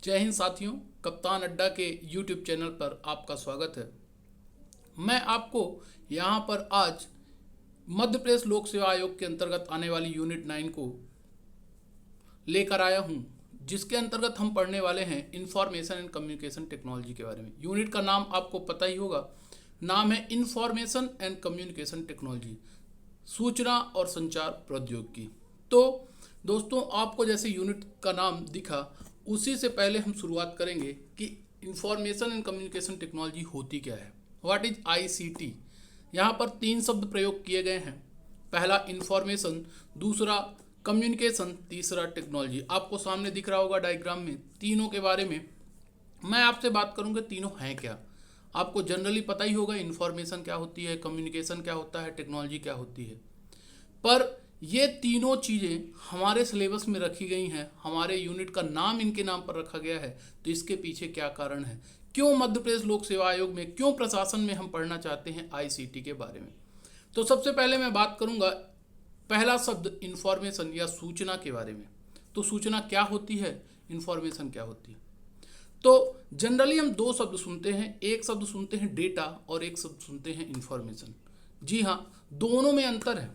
जय हिंद साथियों, कप्तान अड्डा के YouTube चैनल पर आपका स्वागत है। मैं आपको यहाँ पर आज मध्य प्रदेश लोक सेवा आयोग के अंतर्गत आने वाली यूनिट 9 को लेकर आया हूँ, जिसके अंतर्गत हम पढ़ने वाले हैं इंफॉर्मेशन एंड कम्युनिकेशन टेक्नोलॉजी के बारे में। यूनिट का नाम आपको पता ही होगा, नाम है इंफॉर्मेशन एंड कम्युनिकेशन टेक्नोलॉजी, सूचना और संचार प्रौद्योगिकी। तो दोस्तों, आपको जैसे यूनिट का नाम दिखा, उसी से पहले हम शुरुआत करेंगे कि इंफॉर्मेशन एंड कम्युनिकेशन टेक्नोलॉजी होती क्या है। What is ICT। यहाँ पर 3 शब्द प्रयोग किए गए हैं। पहला इंफॉर्मेशन, दूसरा कम्युनिकेशन, तीसरा टेक्नोलॉजी। आपको सामने दिख रहा होगा डायग्राम में। तीनों के बारे में मैं आपसे बात करूँगा, तीनों हैं क्या। आपको जनरली पता ही होगा इंफॉर्मेशन क्या होती है, कम्युनिकेशन क्या होता है, टेक्नोलॉजी क्या होती है। पर ये तीनों चीज़ें हमारे सिलेबस में रखी गई हैं, हमारे यूनिट का नाम इनके नाम पर रखा गया है। तो इसके पीछे क्या कारण है, क्यों मध्य प्रदेश लोक सेवा आयोग में, क्यों प्रशासन में हम पढ़ना चाहते हैं ICT के बारे में। तो सबसे पहले मैं बात करूंगा पहला शब्द इंफॉर्मेशन या सूचना के बारे में। तो सूचना क्या होती है, इंफॉर्मेशन क्या होती है। तो जनरली हम 2 शब्द सुनते हैं, एक शब्द सुनते हैं डेटा और एक शब्द सुनते हैं इंफॉर्मेशन। जी हाँ, दोनों में अंतर है।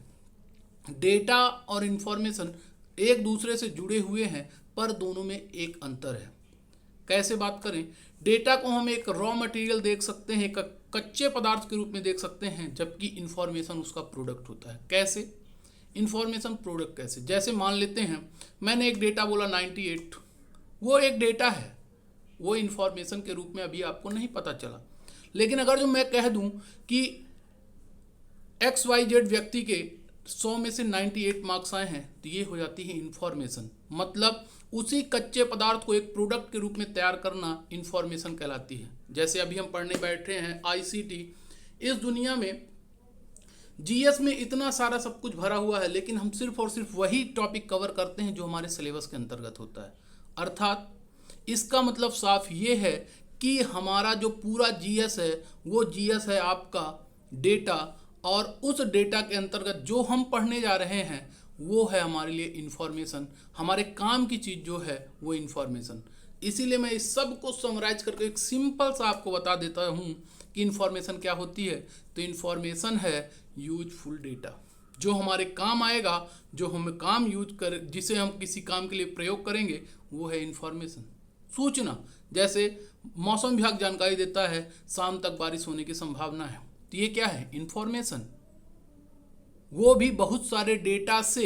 डेटा और इंफॉर्मेशन एक दूसरे से जुड़े हुए हैं, पर दोनों में एक अंतर है। कैसे बात करें, डेटा को हम एक रॉ मटेरियल देख सकते हैं, एक कच्चे पदार्थ के रूप में देख सकते हैं, जबकि इंफॉर्मेशन उसका प्रोडक्ट होता है। कैसे इंफॉर्मेशन प्रोडक्ट कैसे, जैसे मान लेते हैं मैंने एक डेटा बोला 98, वो एक डेटा है, वो इंफॉर्मेशन के रूप में अभी आपको नहीं पता चला। लेकिन अगर जो मैं कह दूं कि XYZ व्यक्ति के 100 में से 98 मार्क्स आए हैं, तो ये हो जाती है इंफॉर्मेशन। मतलब उसी कच्चे पदार्थ को एक प्रोडक्ट के रूप में तैयार करना इंफॉर्मेशन कहलाती है। जैसे अभी हम पढ़ने बैठे हैं ICT। इस दुनिया में GS में इतना सारा सब कुछ भरा हुआ है, लेकिन हम सिर्फ और सिर्फ वही टॉपिक कवर करते हैं जो हमारे सिलेबस के अंतर्गत होता है। अर्थात इसका मतलब साफ ये है कि हमारा जो पूरा GS है, वो GS है आपका डेटा, और उस डेटा के अंतर्गत जो हम पढ़ने जा रहे हैं वो है हमारे लिए इंफॉर्मेशन। हमारे काम की चीज़ जो है वो इंफॉर्मेशन। इसीलिए मैं इस सब को समराइज करके एक सिंपल सा आपको बता देता हूँ कि इंफॉर्मेशन क्या होती है। तो इंफॉर्मेशन है यूजफुल डेटा, जो हमारे काम आएगा, जो हम काम यूज कर, जिसे हम किसी काम के लिए प्रयोग करेंगे, वो है इंफॉर्मेशन। सूचना, जैसे मौसम विभाग जानकारी देता है शाम तक बारिश होने की संभावना है, तो ये क्या है, इंफॉर्मेशन। वो भी बहुत सारे डेटा से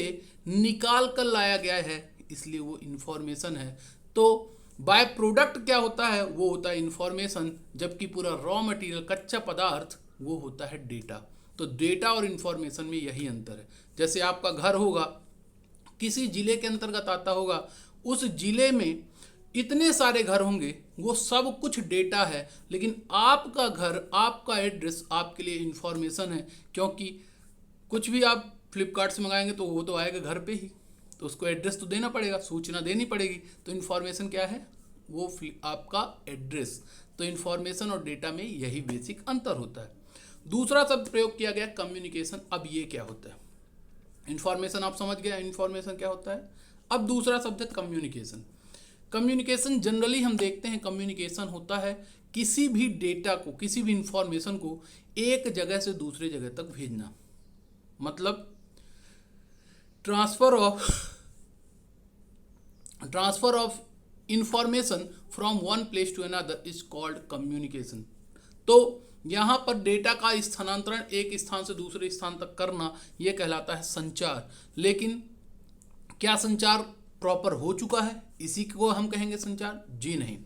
निकाल कर लाया गया है, इसलिए वो इंफॉर्मेशन है। तो बाय प्रोडक्ट क्या होता है, वो होता है इंफॉर्मेशन, जबकि पूरा रॉ मटेरियल कच्चा पदार्थ वो होता है डेटा। तो डेटा और इंफॉर्मेशन में यही अंतर है। जैसे आपका घर होगा, किसी जिले के अंतर्गत आता होगा, उस जिले में इतने सारे घर होंगे, वो सब कुछ डेटा है, लेकिन आपका घर, आपका एड्रेस आपके लिए इंफॉर्मेशन है। क्योंकि कुछ भी आप फ्लिपकार्ट से मंगाएंगे तो वो तो आएगा घर पे ही, तो उसको एड्रेस तो देना पड़ेगा, सूचना देनी पड़ेगी। तो इंफॉर्मेशन क्या है, वो आपका एड्रेस। तो इंफॉर्मेशन और डेटा में यही बेसिक अंतर होता है। दूसरा शब्द प्रयोग किया गया कम्युनिकेशन। अब ये क्या होता है, इंफॉर्मेशन आप समझ गया इंफॉर्मेशन क्या होता है। अब दूसरा शब्द है कम्युनिकेशन। कम्युनिकेशन जनरली हम देखते हैं, कम्युनिकेशन होता है किसी भी डेटा को, किसी भी इंफॉर्मेशन को एक जगह से दूसरे जगह तक भेजना। मतलब transfer of information from one place to another is called communication. तो यहाँ पर डेटा का स्थानांतरण एक स्थान से दूसरे स्थान तक करना, यह कहलाता है संचार। लेकिन क्या संचार प्रॉपर हो चुका है, इसी को हम कहेंगे संचार? जी नहीं।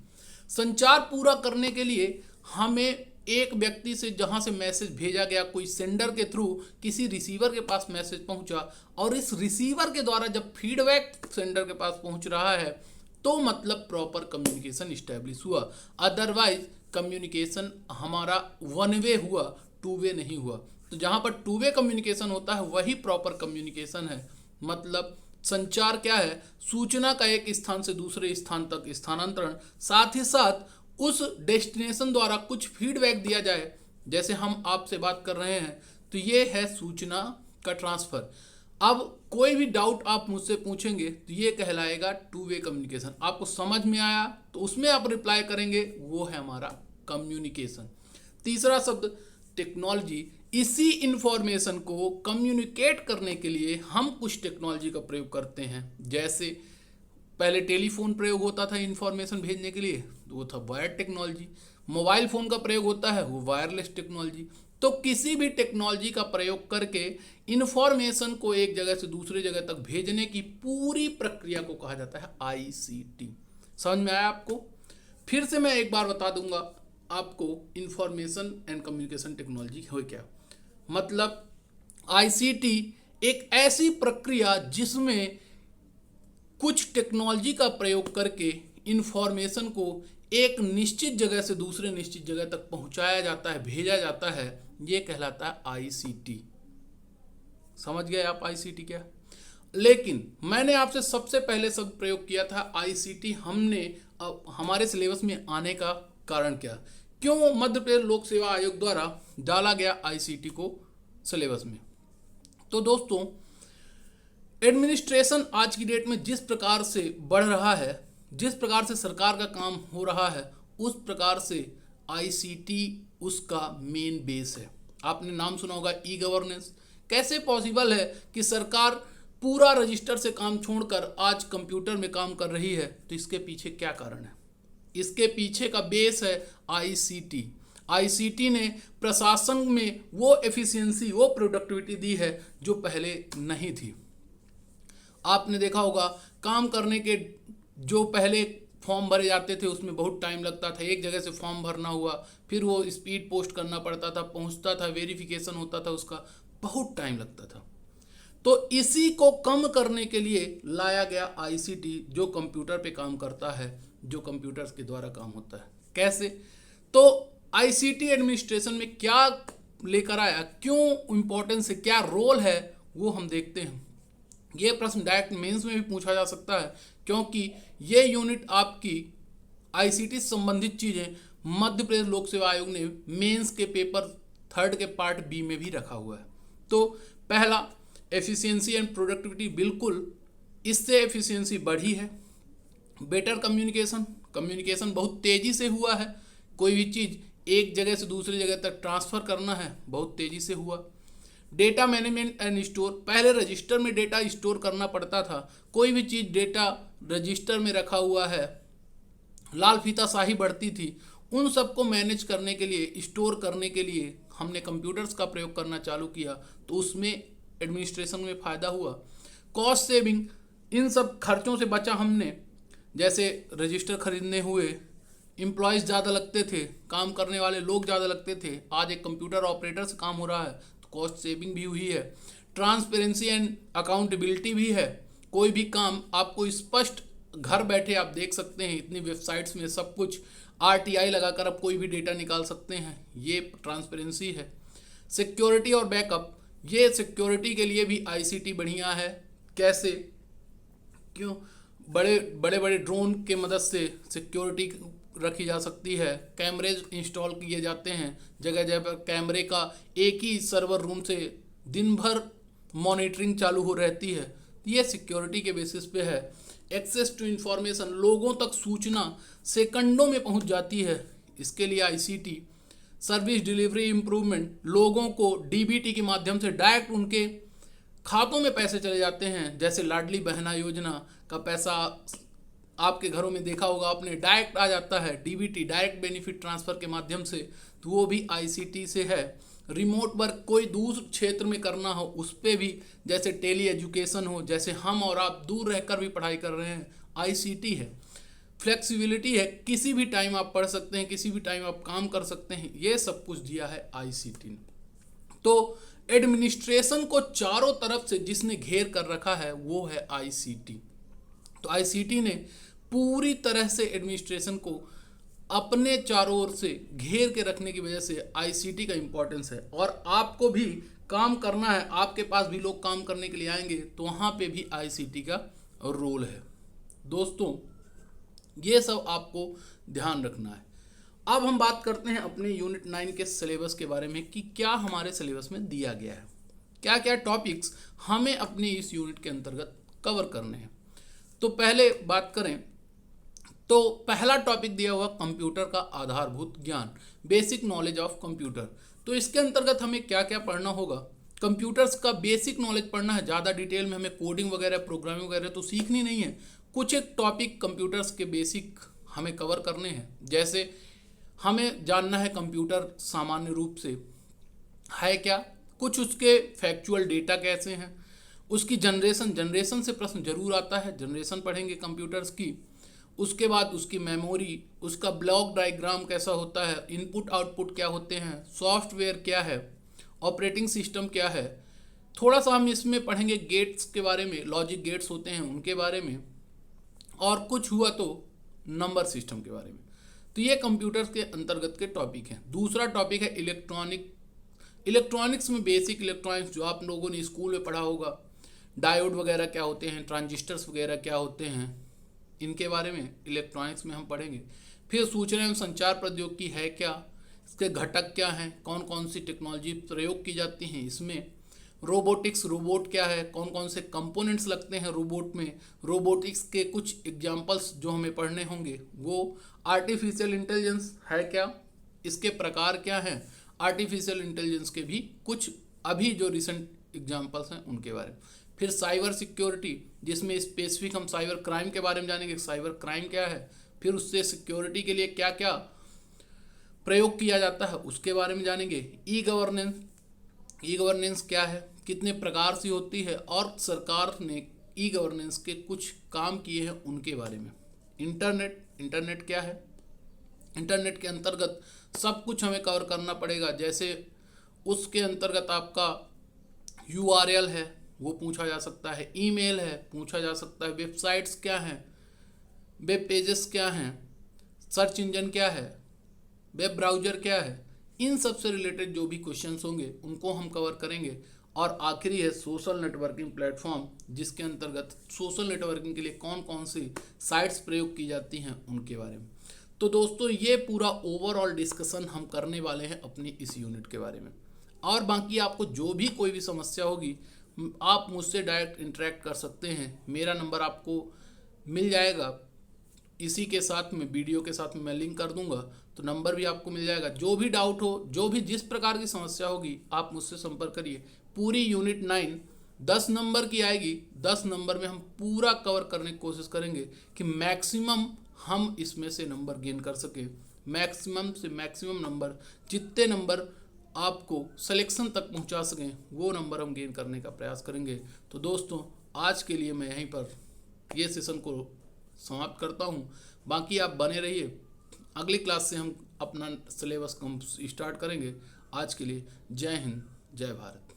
संचार पूरा करने के लिए हमें एक व्यक्ति से, जहां से मैसेज भेजा गया, कोई सेंडर के थ्रू किसी रिसीवर के पास मैसेज पहुंचा, और इस रिसीवर के द्वारा जब फीडबैक सेंडर के पास पहुंच रहा है, तो मतलब प्रॉपर कम्युनिकेशन इस्टेब्लिश हुआ। अदरवाइज कम्युनिकेशन हमारा 1 वे हुआ, 2 वे नहीं हुआ। तो जहां पर 2 वे कम्युनिकेशन होता है वही प्रॉपर कम्युनिकेशन है। मतलब संचार क्या है, सूचना का एक स्थान से दूसरे स्थान तक स्थानांतरण, साथ ही साथ उस डेस्टिनेशन द्वारा कुछ फीडबैक दिया जाए। जैसे हम आपसे बात कर रहे हैं, तो ये है सूचना का ट्रांसफर। अब कोई भी डाउट आप मुझसे पूछेंगे तो ये कहलाएगा टू वे कम्युनिकेशन। आपको समझ में आया तो उसमें आप रिप्लाई करेंगे, वो है हमारा कम्युनिकेशन। तीसरा शब्द टेक्नोलॉजी। इसी इंफॉर्मेशन को कम्युनिकेट करने के लिए हम कुछ टेक्नोलॉजी का प्रयोग करते हैं। जैसे पहले टेलीफोन प्रयोग होता था इंफॉर्मेशन भेजने के लिए, तो वो था वायर टेक्नोलॉजी। मोबाइल फ़ोन का प्रयोग होता है, वो वायरलेस टेक्नोलॉजी। तो किसी भी टेक्नोलॉजी का प्रयोग करके इंफॉर्मेशन को एक जगह से दूसरी जगह तक भेजने की पूरी प्रक्रिया को कहा जाता है आईसीटी। समझ में आया आपको? फिर से मैं एक बार बता दूंगा आपको, इंफॉर्मेशन एंड कम्युनिकेशन टेक्नोलॉजी हो क्या। मतलब आईसीटी एक ऐसी प्रक्रिया जिसमें कुछ टेक्नोलॉजी का प्रयोग करके इंफॉर्मेशन को एक निश्चित जगह से दूसरे निश्चित जगह तक पहुंचाया जाता है, भेजा जाता है, ये कहलाता है आईसीटी। समझ गए आप आईसीटी क्या? लेकिन मैंने आपसे सबसे पहले शब्द प्रयोग किया था आईसीटी। हमने हमारे सिलेबस में आने का कारण क्या, क्यों मध्य प्रदेश लोक सेवा आयोग द्वारा डाला गया आईसीटी को सिलेबस में? तो दोस्तों, एडमिनिस्ट्रेशन आज की डेट में जिस प्रकार से बढ़ रहा है, जिस प्रकार से सरकार का काम हो रहा है, उस प्रकार से आईसीटी उसका मेन बेस है। आपने नाम सुना होगा ई गवर्नेंस। कैसे पॉसिबल है कि सरकार पूरा रजिस्टर से काम छोड़कर आज कंप्यूटर में काम कर रही है? तो इसके पीछे क्या कारण है? इसके पीछे का बेस है आईसीटी। आईसीटी ने प्रशासन में वो एफिशिएंसी, वो प्रोडक्टिविटी दी है जो पहले नहीं थी। आपने देखा होगा काम करने के जो पहले फॉर्म भरे जाते थे उसमें बहुत टाइम लगता था। एक जगह से फॉर्म भरना हुआ, फिर वो स्पीड पोस्ट करना पड़ता था, पहुंचता था, वेरिफिकेशन होता था, उसका बहुत टाइम लगता था। तो इसी को कम करने के लिए लाया गया आईसीटी, जो कंप्यूटर पे काम करता है, जो कंप्यूटर्स के द्वारा काम होता है। कैसे? तो आईसीटी एडमिनिस्ट्रेशन में क्या लेकर आया, क्यों इम्पोर्टेंस है, क्या रोल है, वो हम देखते हैं। ये प्रश्न डायरेक्ट मेंस में भी पूछा जा सकता है, क्योंकि ये यूनिट आपकी आईसीटी से संबंधित चीज़ें मध्य प्रदेश लोक सेवा आयोग ने मेंस के पेपर 3 के पार्ट बी में भी रखा हुआ है। तो पहला, एफिशिएंसी एंड प्रोडक्टिविटी। बिल्कुल इससे एफिशिएंसी बढ़ी है। बेटर कम्युनिकेशन, कम्युनिकेशन बहुत तेज़ी से हुआ है। कोई भी चीज़ एक जगह से दूसरी जगह तक ट्रांसफ़र करना है, बहुत तेज़ी से हुआ। डेटा मैनेजमेंट एंड स्टोर, पहले रजिस्टर में डेटा स्टोर करना पड़ता था। कोई भी चीज़ डेटा रजिस्टर में रखा हुआ है, लाल फीता शाही बढ़ती थी। उन सबको मैनेज करने के लिए, स्टोर करने के लिए हमने कंप्यूटर्स का प्रयोग करना चालू किया, तो उसमें एडमिनिस्ट्रेशन में फ़ायदा हुआ। कॉस्ट सेविंग, इन सब खर्चों से बचा हमने। जैसे रजिस्टर खरीदने हुए, एम्प्लॉयज़ ज़्यादा लगते थे, काम करने वाले लोग ज़्यादा लगते थे। आज एक कंप्यूटर ऑपरेटर से काम हो रहा है, तो कॉस्ट सेविंग भी हुई है। ट्रांसपेरेंसी एंड अकाउंटेबिलिटी भी है। कोई भी काम आपको स्पष्ट घर बैठे आप देख सकते हैं। इतनी वेबसाइट्स में सब कुछ आरटीआई लगाकर आप कोई भी डेटा निकाल सकते हैं, ये ट्रांसपेरेंसी है। सिक्योरिटी और बैकअप, ये सिक्योरिटी के लिए भी आईसीटी बढ़िया है। कैसे? क्यों? बड़े बड़े ड्रोन के मदद से सिक्योरिटी रखी जा सकती है। कैमरेज इंस्टॉल किए जाते हैं जगह जगह पर। कैमरे का एक ही सर्वर रूम से दिन भर मॉनिटरिंग चालू हो रहती है। ये सिक्योरिटी के बेसिस पे है। एक्सेस टू इंफॉर्मेशन, लोगों तक सूचना सेकंडों में पहुंच जाती है, इसके लिए आईसीटी। सर्विस डिलीवरी इम्प्रूवमेंट, लोगों को डीबीटी के माध्यम से डायरेक्ट उनके खातों में पैसे चले जाते हैं। जैसे लाडली बहना योजना का पैसा आपके घरों में देखा होगा आपने, डायरेक्ट आ जाता है डीबीटी, डायरेक्ट बेनिफिट ट्रांसफ़र के माध्यम से, तो वो भी आईसीटी से है। रिमोट वर्क, कोई दूर क्षेत्र में करना हो उस पर भी, जैसे टेली एजुकेशन हो, जैसे हम और आप दूर रहकर भी पढ़ाई कर रहे हैं, आईसीटी है। फ्लेक्सिबिलिटी है, किसी भी टाइम आप पढ़ सकते हैं, किसी भी टाइम आप काम कर सकते हैं, ये सब कुछ दिया है आईसीटी ने। तो एडमिनिस्ट्रेशन को चारों तरफ से जिसने घेर कर रखा है वो है आईसीटी। तो आईसीटी ने पूरी तरह से एडमिनिस्ट्रेशन को अपने चारों ओर से घेर के रखने की वजह से आईसीटी का इम्पोर्टेंस है। और आपको भी काम करना है, आपके पास भी लोग काम करने के लिए आएंगे, तो वहाँ पे भी आईसीटी का रोल है। दोस्तों, ये सब आपको ध्यान रखना है। अब हम बात करते हैं अपने यूनिट 9 के सिलेबस के बारे में कि क्या हमारे सिलेबस में दिया गया है। क्या क्या टॉपिक्स हमें अपने इस यूनिट के अंतर्गत कवर करने हैं। तो पहले बात करें तो पहला टॉपिक दिया हुआ कंप्यूटर का आधारभूत ज्ञान, बेसिक नॉलेज ऑफ कंप्यूटर। तो इसके अंतर्गत हमें क्या क्या पढ़ना होगा, कंप्यूटर्स का बेसिक नॉलेज पढ़ना है। ज़्यादा डिटेल में हमें कोडिंग वगैरह प्रोग्रामिंग वगैरह तो सीखनी नहीं है, कुछ एक टॉपिक कंप्यूटर्स के बेसिक हमें कवर करने हैं। जैसे हमें जानना है कंप्यूटर सामान्य रूप से है क्या, कुछ उसके फैक्चुअल डेटा कैसे हैं, उसकी जनरेशन से प्रश्न जरूर आता है, जनरेशन पढ़ेंगे कंप्यूटर्स की। उसके बाद उसकी मेमोरी, उसका ब्लॉक डायग्राम कैसा होता है, इनपुट आउटपुट क्या होते हैं, सॉफ्टवेयर क्या है, ऑपरेटिंग सिस्टम क्या है। थोड़ा सा हम इसमें पढ़ेंगे गेट्स के बारे में, लॉजिक गेट्स होते हैं उनके बारे में, और कुछ हुआ तो नंबर सिस्टम के बारे में। तो ये कंप्यूटर्स के अंतर्गत के टॉपिक हैं। दूसरा टॉपिक है इलेक्ट्रॉनिक्स में बेसिक इलेक्ट्रॉनिक्स जो आप लोगों ने स्कूल में पढ़ा होगा, डायोड वगैरह क्या होते हैं, ट्रांजिस्टर्स वगैरह क्या होते हैं, इनके बारे में इलेक्ट्रॉनिक्स में हम पढ़ेंगे। फिर सूचना एवं संचार प्रौद्योगिकी है क्या, इसके घटक क्या हैं, कौन कौन सी टेक्नोलॉजी प्रयोग की जाती हैं इसमें, रोबोटिक्स, रोबोट क्या है, कौन कौन से कंपोनेंट्स लगते हैं रोबोट में, रोबोटिक्स के कुछ एग्जांपल्स जो हमें पढ़ने होंगे वो, आर्टिफिशियल इंटेलिजेंस है क्या, इसके प्रकार क्या हैं, आर्टिफिशियल इंटेलिजेंस के भी कुछ अभी जो रिसेंट एग्जांपल्स हैं उनके बारे में। फिर साइबर सिक्योरिटी, जिसमें स्पेसिफिक हम साइबर क्राइम के बारे में जानेंगे, साइबर क्राइम क्या है, फिर उससे सिक्योरिटी के लिए क्या क्या प्रयोग किया जाता है उसके बारे में जानेंगे। ई गवर्नेंस क्या है, कितने प्रकार से होती है, और सरकार ने ई गवर्नेंस के कुछ काम किए हैं उनके बारे में। इंटरनेट क्या है, इंटरनेट के अंतर्गत सब कुछ हमें कवर करना पड़ेगा। जैसे उसके अंतर्गत आपका URL है वो पूछा जा सकता है, ईमेल है पूछा जा सकता है, वेबसाइट्स क्या हैं, वेब पेजेस क्या हैं, सर्च इंजन क्या है, वेब ब्राउज़र क्या है, इन सब से रिलेटेड जो भी क्वेश्चंस होंगे उनको हम कवर करेंगे। और आखिरी है सोशल नेटवर्किंग प्लेटफॉर्म, जिसके अंतर्गत सोशल नेटवर्किंग के लिए कौन कौन सी साइट्स प्रयोग की जाती हैं उनके बारे में। तो दोस्तों ये पूरा ओवरऑल डिस्कशन हम करने वाले हैं अपनी इस यूनिट के बारे में। और बाकी आपको जो भी कोई भी समस्या होगी आप मुझसे डायरेक्ट इंटरेक्ट कर सकते हैं। मेरा नंबर आपको मिल जाएगा, इसी के साथ में वीडियो के साथ में मैं लिंक कर दूंगा, तो नंबर भी आपको मिल जाएगा। जो भी डाउट हो, जो भी जिस प्रकार की समस्या होगी आप मुझसे संपर्क करिए। पूरी यूनिट 9 10 नंबर की आएगी, 10 नंबर में हम पूरा कवर करने की कोशिश करेंगे कि मैक्सिमम हम इसमें से नंबर गेन कर सकें। मैक्सिमम से मैक्सिमम नंबर, जितने नंबर आपको सिलेक्शन तक पहुंचा सकें वो नंबर हम गेन करने का प्रयास करेंगे। तो दोस्तों आज के लिए मैं यहीं पर ये सेशन को समाप्त करता हूँ। बाकी आप बने रहिए, अगली क्लास से हम अपना सिलेबस स्टार्ट करेंगे। आज के लिए जय हिंद, जय भारत।